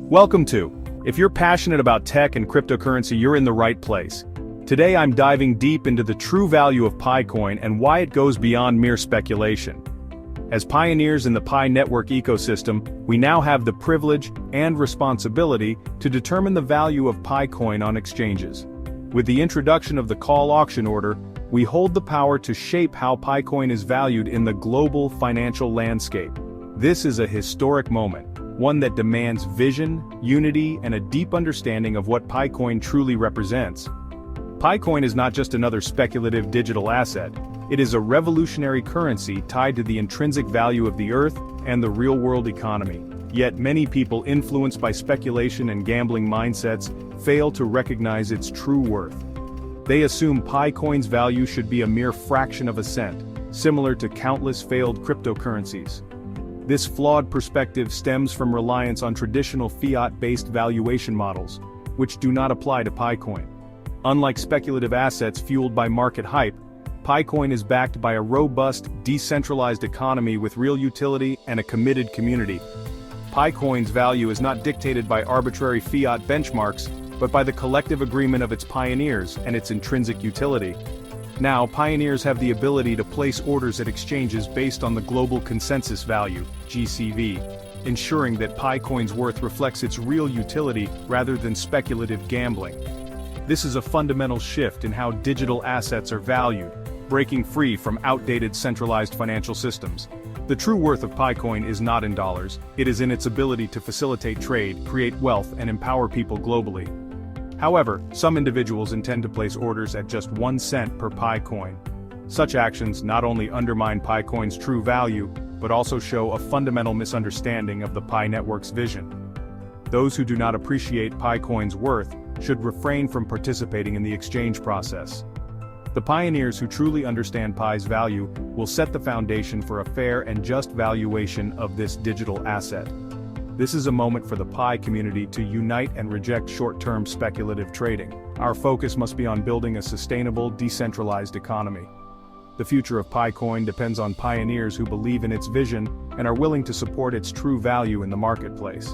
Welcome to. If you're passionate about tech and cryptocurrency, you're in the right place. Today I'm diving deep into the true value of Picoin and why it goes beyond mere speculation. As pioneers in the Pi network ecosystem, we now have the privilege and responsibility to determine the value of Picoin on exchanges. With the introduction of the call auction order, we hold the power to shape how Picoin is valued in the global financial landscape. This is a historic moment, one that demands vision, unity, and a deep understanding of what Picoin truly represents. Picoin is not just another speculative digital asset, it is a revolutionary currency tied to the intrinsic value of the Earth and the real-world economy. Yet many people influenced by speculation and gambling mindsets fail to recognize its true worth. They assume Picoin's value should be a mere fraction of a cent, similar to countless failed cryptocurrencies. This flawed perspective stems from reliance on traditional fiat-based valuation models, which do not apply to Picoin. Unlike speculative assets fueled by market hype, Picoin is backed by a robust, decentralized economy with real utility and a committed community. Picoin's value is not dictated by arbitrary fiat benchmarks, but by the collective agreement of its pioneers and its intrinsic utility. Now, pioneers have the ability to place orders at exchanges based on the Global Consensus Value, GCV, ensuring that Picoin's worth reflects its real utility rather than speculative gambling. This is a fundamental shift in how digital assets are valued, breaking free from outdated centralized financial systems. The true worth of Picoin is not in dollars, it is in its ability to facilitate trade, create wealth, and empower people globally. However, some individuals intend to place orders at just 1 cent per Picoin. Such actions not only undermine Picoin's true value, but also show a fundamental misunderstanding of the Pi network's vision. Those who do not appreciate Picoin's worth should refrain from participating in the exchange process. The pioneers who truly understand Pi's value will set the foundation for a fair and just valuation of this digital asset. This is a moment for the Pi community to unite and reject short-term speculative trading. Our focus must be on building a sustainable, decentralized economy. The future of Picoin depends on pioneers who believe in its vision and are willing to support its true value in the marketplace.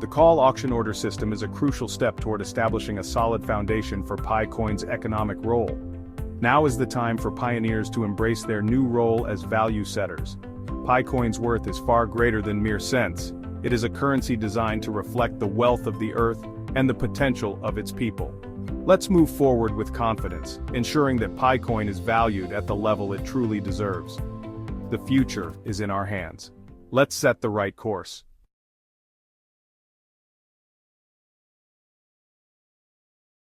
The call auction order system is a crucial step toward establishing a solid foundation for Picoin's economic role. Now is the time for pioneers to embrace their new role as value setters. Picoin's worth is far greater than mere cents. It is a currency designed to reflect the wealth of the Earth and the potential of its people. Let's move forward with confidence, ensuring that Picoin is valued at the level it truly deserves. The future is in our hands. Let's set the right course.